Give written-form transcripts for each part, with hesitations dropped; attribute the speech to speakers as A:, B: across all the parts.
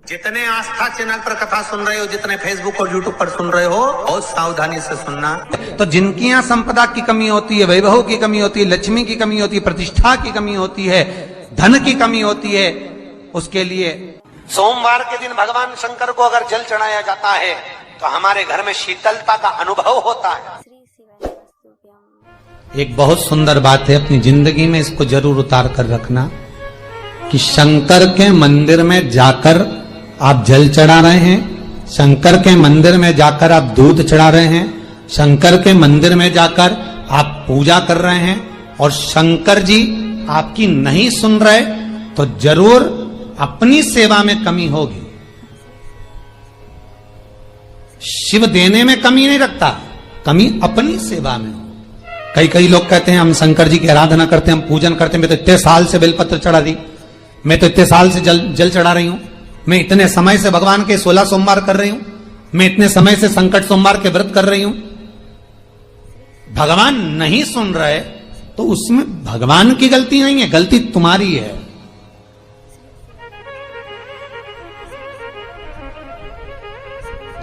A: जितने आस्था चैनल पर कथा सुन रहे हो, जितने फेसबुक और यूट्यूब पर सुन रहे हो, बहुत सावधानी से सुनना। तो जिनकी यहाँ संपदा की कमी होती है, वैभव की कमी होती है, लक्ष्मी की कमी होती है, प्रतिष्ठा की कमी होती है, धन की कमी होती है, उसके लिए सोमवार के दिन भगवान शंकर को अगर जल चढ़ाया जाता है तो हमारे घर में शीतलता का अनुभव होता है। एक बहुत सुंदर बात है, अपनी जिंदगी में इसको जरूर उतार कर रखना कि शंकर के मंदिर में जाकर आप जल चढ़ा रहे हैं, शंकर के मंदिर में जाकर आप दूध चढ़ा रहे हैं, शंकर के मंदिर में जाकर आप पूजा कर रहे हैं और शंकर जी आपकी नहीं सुन रहे तो जरूर अपनी सेवा में कमी होगी। शिव देने में कमी नहीं रखता, कमी अपनी सेवा में। कई लोग कहते हैं हम शंकर जी की आराधना करते हैं, हम पूजन करते हैं, मैं तो इतने साल से बेलपत्र चढ़ा दी, मैं तो इतने साल से जल चढ़ा रही हूं, मैं इतने समय से भगवान के 16 सोमवार कर रही हूं, मैं इतने समय से संकट सोमवार के व्रत कर रही हूं। भगवान नहीं सुन रहे तो उसमें भगवान की गलती नहीं है, गलती तुम्हारी है।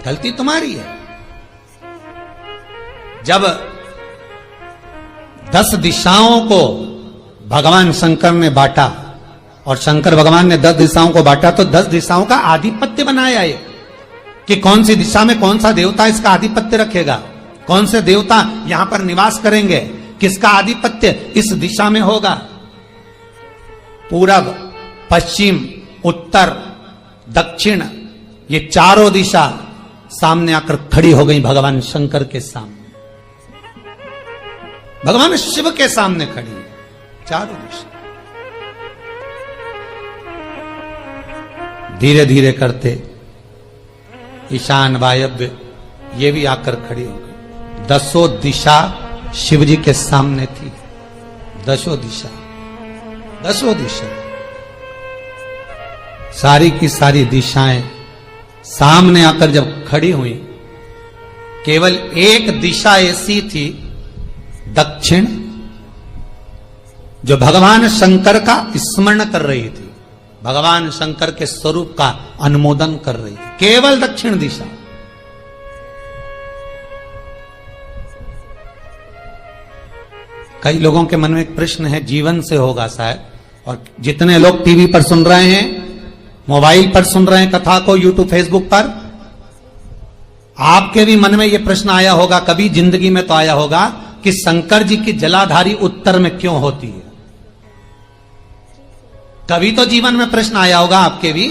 A: गलती तुम्हारी है। जब 10 दिशाओं को भगवान शंकर ने बांटा और शंकर भगवान ने 10 दिशाओं को बांटा तो 10 दिशाओं का आधिपत्य बनाया है कि कौन सी दिशा में कौन सा देवता इसका आधिपत्य रखेगा, कौन से देवता यहां पर निवास करेंगे, किसका आधिपत्य इस दिशा में होगा। पूरब, पश्चिम, उत्तर, दक्षिण, ये चारों दिशा सामने आकर खड़ी हो गई भगवान शंकर के सामने, भगवान शिव के सामने खड़ी है चारों दिशा। धीरे धीरे करते ईशान, वायव्य ये भी आकर खड़ी हो गई। 10 दिशा शिव जी के सामने थी, 10 दिशा, 10 दिशा, सारी की सारी दिशाएं सामने आकर जब खड़ी हुई, केवल एक दिशा ऐसी थी दक्षिण, जो भगवान शंकर का स्मरण कर रही थी, भगवान शंकर के स्वरूप का अनुमोदन कर रही थी, केवल दक्षिण दिशा। कई लोगों के मन में एक प्रश्न है, जीवन से होगा शायद, और जितने लोग टीवी पर सुन रहे हैं, मोबाइल पर सुन रहे हैं कथा को, यूट्यूब, फेसबुक पर, आपके भी मन में यह प्रश्न आया होगा, कभी जिंदगी में तो आया होगा कि शंकर जी की जलाधारी उत्तर में क्यों होती है। कभी तो जीवन में प्रश्न आया होगा आपके भी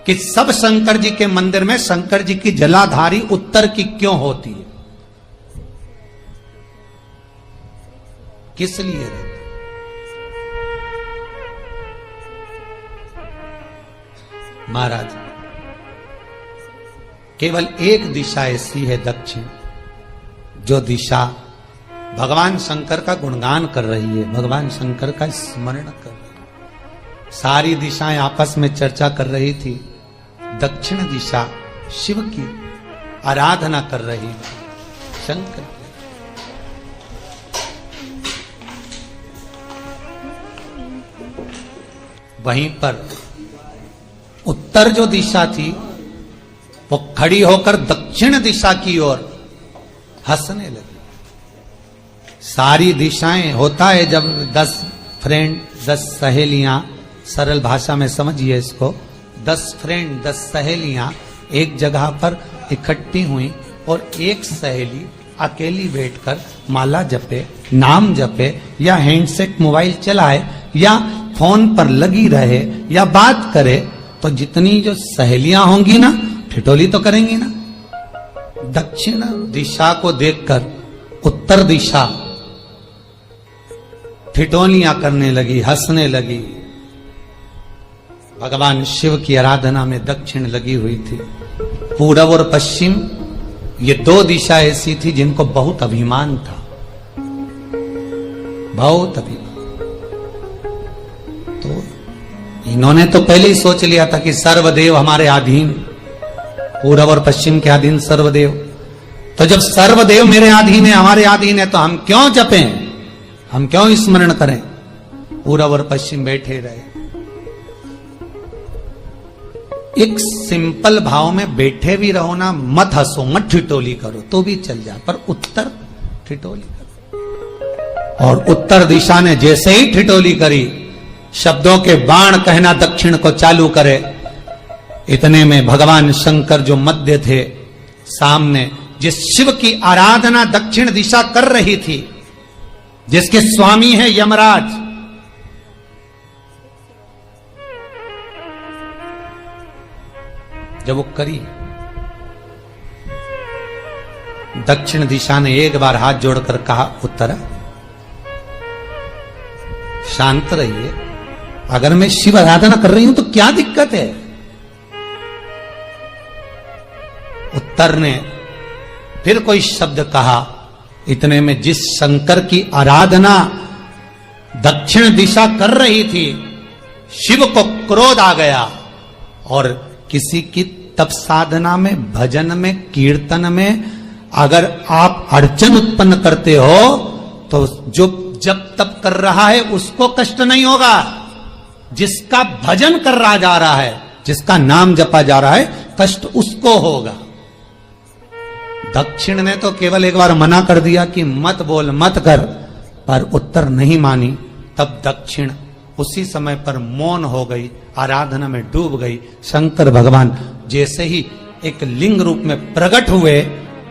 A: कि सब शंकर जी के मंदिर में शंकर जी की जलाधारी उत्तर की क्यों होती है, किस लिए रहती? महाराज, केवल एक दिशा ऐसी है दक्षिण, जो दिशा भगवान शंकर का गुणगान कर रही है, भगवान शंकर का स्मरण कर रही है। सारी दिशाएं आपस में चर्चा कर रही थी, दक्षिण दिशा शिव की आराधना कर रही थी, शंकर की। वहीं पर उत्तर जो दिशा थी वो खड़ी होकर दक्षिण दिशा की ओर हंसने लगी। सारी दिशाएं, होता है जब 10 फ्रेंड, 10 सहेलियां, सरल भाषा में समझिए इसको, 10 फ्रेंड, 10 सहेलियां एक जगह पर इकट्ठी हुई और एक सहेली अकेली बैठकर माला जपे, नाम जपे, या हैंडसेट मोबाइल चलाए, या फोन पर लगी रहे, या बात करे, तो जितनी जो सहेलियां होंगी ना, ठिठोली तो करेंगी ना। दक्षिण दिशा को देखकर उत्तर दिशा ठिठोलियां करने लगी, हंसने लगी। भगवान शिव की आराधना में दक्षिण लगी हुई थी। पूरब और पश्चिम ये 2 दिशा ऐसी थी जिनको बहुत अभिमान था, बहुत अभिमान। तो इन्होंने तो पहले ही सोच लिया था कि सर्वदेव हमारे अधीन, पूरब और पश्चिम के अधीन सर्वदेव। तो जब सर्वदेव मेरे अधीन है, हमारे अधीन है, तो हम क्यों जपें, हम क्यों स्मरण करें। पूरब और पश्चिम बैठे रहे। एक सिंपल भाव में बैठे भी रहो ना, मत हंसो, मत ठिठोली करो तो भी चल जाए, पर उत्तर ठिठोली करो। और उत्तर दिशा ने जैसे ही ठिठोली करी, शब्दों के बाण कहना दक्षिण को चालू करे, इतने में भगवान शंकर जो मध्य थे सामने, जिस शिव की आराधना दक्षिण दिशा कर रही थी, जिसके स्वामी है यमराज, जब वो करी, दक्षिण दिशा ने एक बार हाथ जोड़कर कहा, उत्तरा शांत रहिए, अगर मैं शिव आराधना कर रही हूं तो क्या दिक्कत है। उत्तर ने फिर कोई शब्द कहा, इतने में जिस शंकर की आराधना दक्षिण दिशा कर रही थी, शिव को क्रोध आ गया और किसी की तप साधना में, भजन में, कीर्तन में अगर आप अड़चन उत्पन्न करते हो तो जो जब तप कर रहा है उसको कष्ट नहीं होगा, जिसका भजन कर रहा जा रहा है, जिसका नाम जपा जा रहा है, कष्ट उसको होगा। दक्षिण ने तो केवल एक बार मना कर दिया कि मत बोल, मत कर, पर उत्तर नहीं मानी। तब दक्षिण उसी समय पर मौन हो गई, आराधना में डूब गई। शंकर भगवान जैसे ही एक लिंग रूप में प्रकट हुए,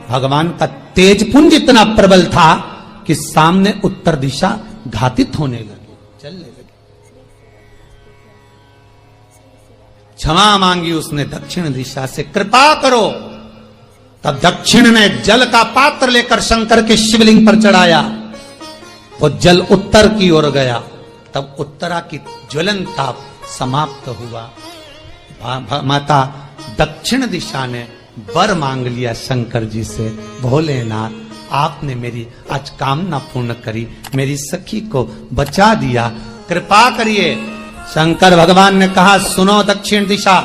A: भगवान का तेजपुंज इतना प्रबल था कि सामने उत्तर दिशा घातित होने लगी, चलने लगी। क्षमा मांगी उसने दक्षिण दिशा से, कृपा करो। तब दक्षिण ने जल का पात्र लेकर शंकर के शिवलिंग पर चढ़ाया, वो जल उत्तर की ओर गया। तब उत्तरा की ज्वलन ताप समाप्त हुआ। माता दक्षिण दिशा ने वर मांग लिया शंकर जी से, भोलेनाथ आपने मेरी आज कामना पूर्ण करी, मेरी सखी को बचा दिया, कृपा करिए। शंकर भगवान ने कहा, सुनो दक्षिण दिशा,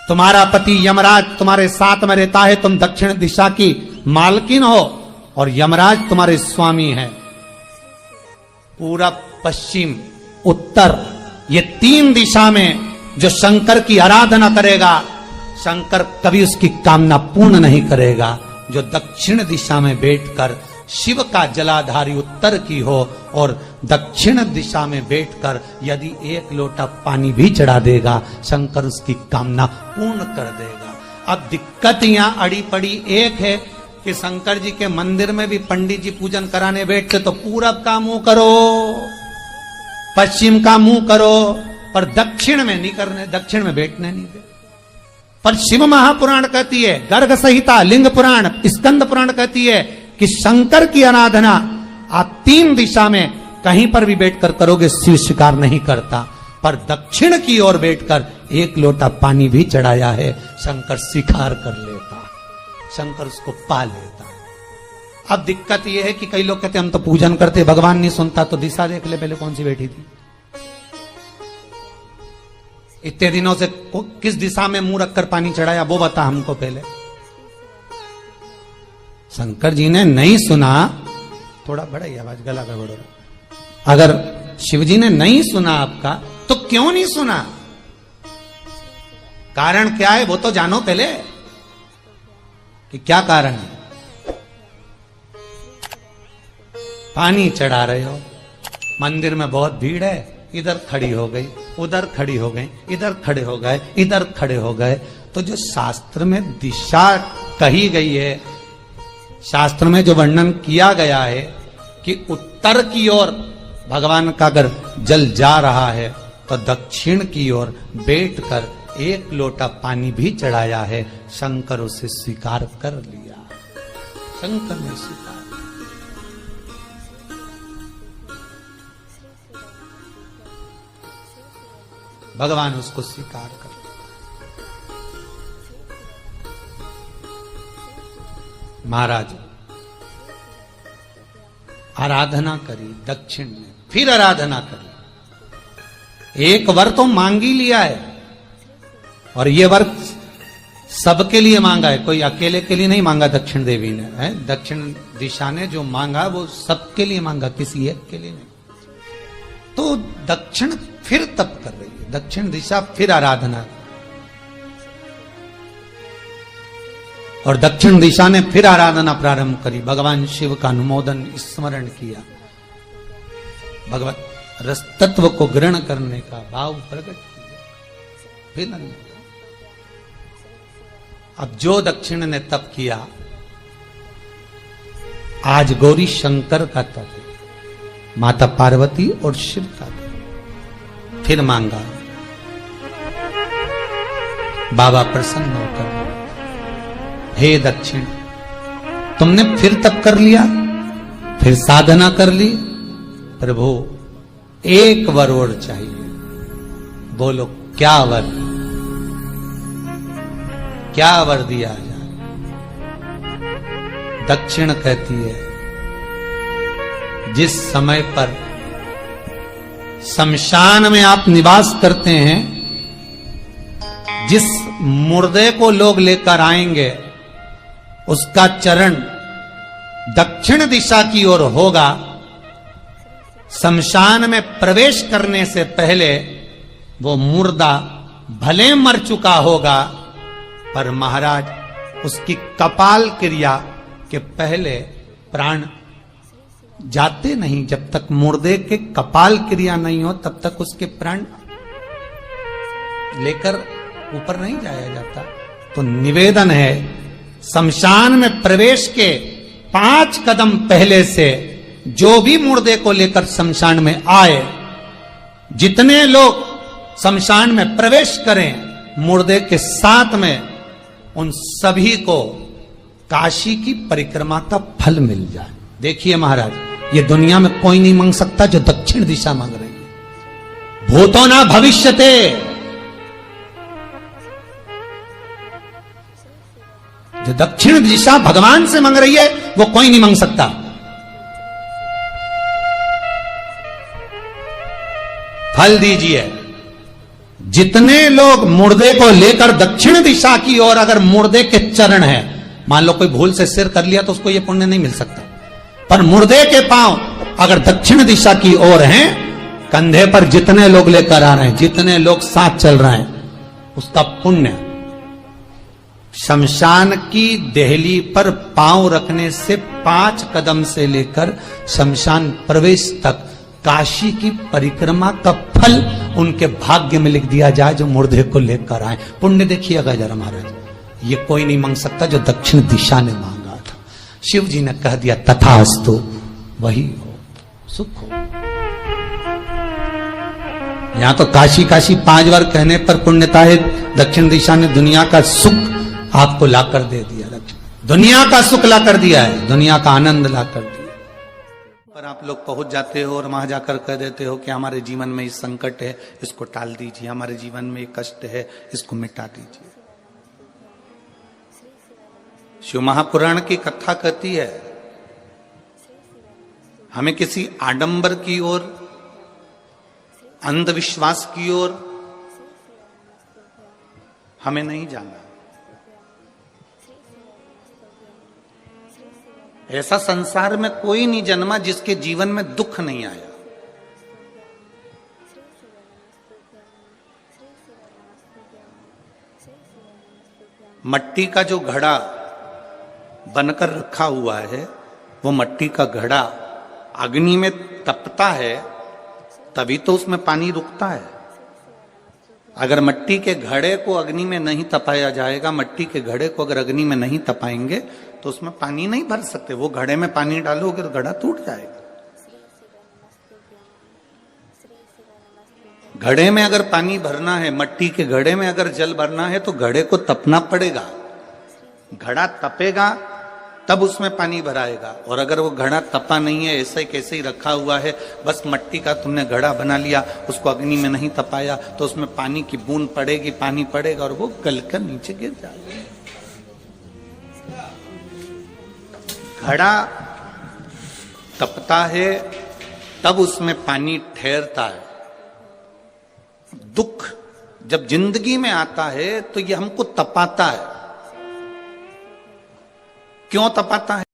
A: तुम्हारा पति यमराज तुम्हारे साथ में रहता है, तुम दक्षिण दिशा की मालकिन हो और यमराज तुम्हारे स्वामी है। पूरब, पश्चिम, उत्तर, ये तीन दिशा में जो शंकर की आराधना करेगा, शंकर कभी उसकी कामना पूर्ण नहीं करेगा। जो दक्षिण दिशा में बैठकर शिव का जलाधारी उत्तर की हो और दक्षिण दिशा में बैठकर यदि एक लोटा पानी भी चढ़ा देगा, शंकर उसकी कामना पूर्ण कर देगा। अब दिक्कत यहां अड़ी पड़ी एक है कि शंकर जी के मंदिर में भी पंडित जी पूजन कराने बैठते तो पूरब का मुंह करो, पश्चिम का मुंह करो, पर दक्षिण में नहीं करने, दक्षिण में बैठने नहीं दे। पर शिव महापुराण कहती है, गर्ग संहिता, लिंग पुराण, स्कंद पुराण कहती है कि शंकर की आराधना आप तीन दिशा में कहीं पर भी बैठकर करोगे, शिव स्वीकार नहीं करता। पर दक्षिण की ओर बैठकर एक लोटा पानी भी चढ़ाया है, शंकर स्वीकार कर लेता, शंकर उसको पा लेता। अब दिक्कत यह है कि कई लोग कहते हम तो पूजन करते, भगवान नहीं सुनता, तो दिशा देख ले पहले कौन सी बैठी थी। इतने दिनों से किस दिशा में मुंह रखकर पानी चढ़ाया, वो बता हमको पहले। शंकर जी ने नहीं सुना, थोड़ा बड़ा ही आवाज, गला का बड़ा। अगर शिव जी ने नहीं सुना आपका, तो क्यों नहीं सुना, कारण क्या है वो तो जानो पहले कि क्या कारण है। पानी चढ़ा रहे हो, मंदिर में बहुत भीड़ है, इधर खड़ी हो गई, उधर खड़ी हो गई, इधर खड़े हो गए, इधर खड़े हो गए, तो जो शास्त्र में दिशा कही गई है, शास्त्र में जो वर्णन किया गया है कि उत्तर की ओर भगवान का अगर जल जा रहा है तो दक्षिण की ओर बैठकर एक लोटा पानी भी चढ़ाया है, शंकर उसे स्वीकार कर लिया, शंकर ने स्वीकार। भगवान उसको स्वीकार कर। महाराज आराधना करी दक्षिण में, फिर आराधना करी। एक वर तो मांग ही लिया है, और ये वर सबके लिए मांगा है, कोई अकेले के लिए नहीं मांगा दक्षिण देवी ने, है दक्षिण दिशा ने जो मांगा वो सबके लिए मांगा, किसी एक के लिए नहीं। तो दक्षिण फिर तप कर रही है, दक्षिण दिशा फिर आराधना, और दक्षिण दिशा ने फिर आराधना प्रारंभ करी, भगवान शिव का अनुमोदन स्मरण किया, भगवत रस तत्व को ग्रहण करने का भाव प्रकट किया, फिर अब जो दक्षिण ने तप किया, आज गौरी शंकर का तप है, माता पार्वती और शिव का तप। फिर मांगा, बाबा प्रसन्न होकर, हे दक्षिण, तुमने फिर तप कर लिया, फिर साधना कर ली, प्रभु एक वर और चाहिए। बोलो क्या वर, क्या वर दिया जाए? दक्षिण कहती है, जिस समय पर शमशान में आप निवास करते हैं, जिस मुर्दे को लोग लेकर आएंगे, उसका चरण दक्षिण दिशा की ओर होगा। शमशान में प्रवेश करने से पहले वो मुर्दा भले मर चुका होगा, पर महाराज उसकी कपाल क्रिया के पहले प्राण जाते नहीं। जब तक मुर्दे के कपाल क्रिया नहीं हो, तब तक उसके प्राण लेकर ऊपर नहीं जाया जाता। तो निवेदन है, शमशान में प्रवेश के 5 कदम पहले से जो भी मुर्दे को लेकर शमशान में आए, जितने लोग शमशान में प्रवेश करें मुर्दे के साथ में, उन सभी को काशी की परिक्रमा का फल मिल जाए। देखिए महाराज, ये दुनिया में कोई नहीं मांग सकता जो दक्षिण दिशा मांग रही है। भूतो ना भविष्यते, जो दक्षिण दिशा भगवान से मांग रही है वो कोई नहीं मांग सकता। फल दीजिए। जितने लोग मुर्दे को लेकर दक्षिण दिशा की ओर, अगर मुर्दे के चरण है, मान लो कोई भूल से सिर कर लिया तो उसको ये पुण्य नहीं मिल सकता, पर मुर्दे के पांव अगर दक्षिण दिशा की ओर हैं, कंधे पर जितने लोग लेकर आ रहे हैं, जितने लोग साथ चल रहे हैं, उसका पुण्य शमशान की देहली पर पांव रखने से 5 कदम से लेकर शमशान प्रवेश तक काशी की परिक्रमा का फल उनके भाग्य में लिख दिया जाए, जो मुर्दे को लेकर आए। पुण्य देखिएगा जरा महाराज, ये कोई नहीं मांग सकता जो दक्षिण दिशा ने मांगा था। शिव जी ने कह दिया तथास्तु, वही हो, सुख हो। यहां तो काशी काशी 5 बार कहने पर पुण्यता है, दक्षिण दिशा ने दुनिया का सुख आपको लाकर दे दिया, दुनिया का सुख लाकर दिया है, दुनिया का आनंद लाकर दिया। पर आप लोग पहुंच जाते हो और वहां जाकर कह देते हो कि हमारे जीवन में ये संकट है, इसको टाल दीजिए, हमारे जीवन में ये कष्ट है, इसको मिटा दीजिए। शिव महापुराण की कथा कहती है, हमें किसी आडंबर की ओर, अंधविश्वास की ओर हमें नहीं जाना। ऐसा संसार में कोई नहीं जन्मा जिसके जीवन में दुख नहीं आया। मट्टी का जो घड़ा बनकर रखा हुआ है, वो मट्टी का घड़ा अग्नि में तपता है, तभी तो उसमें पानी रुकता है। अगर मट्टी के घड़े को अग्नि में नहीं तपाया जाएगा, मट्टी के घड़े को अगर अग्नि में नहीं तपाएंगे तो उसमें पानी नहीं भर सकते। वो घड़े में पानी डालोगे तो घड़ा टूट जाएगा। घड़े में अगर पानी भरना है, मट्टी के घड़े में अगर जल भरना है, तो घड़े को तपना पड़ेगा। घड़ा तपेगा तब उसमें पानी भराएगा। और अगर वो घड़ा तपा नहीं है, ऐसे कैसे ही रखा हुआ है, बस मट्टी का तुमने घड़ा बना लिया, उसको अग्नि में नहीं तपाया, तो उसमें पानी की बूंद पड़ेगी, पानी पड़ेगा और वो गलकर नीचे गिर जाएगा। घड़ा तपता है तब उसमें पानी ठहरता है। दुख जब जिंदगी में आता है तो ये हमको तपाता है। क्यों तपाता है?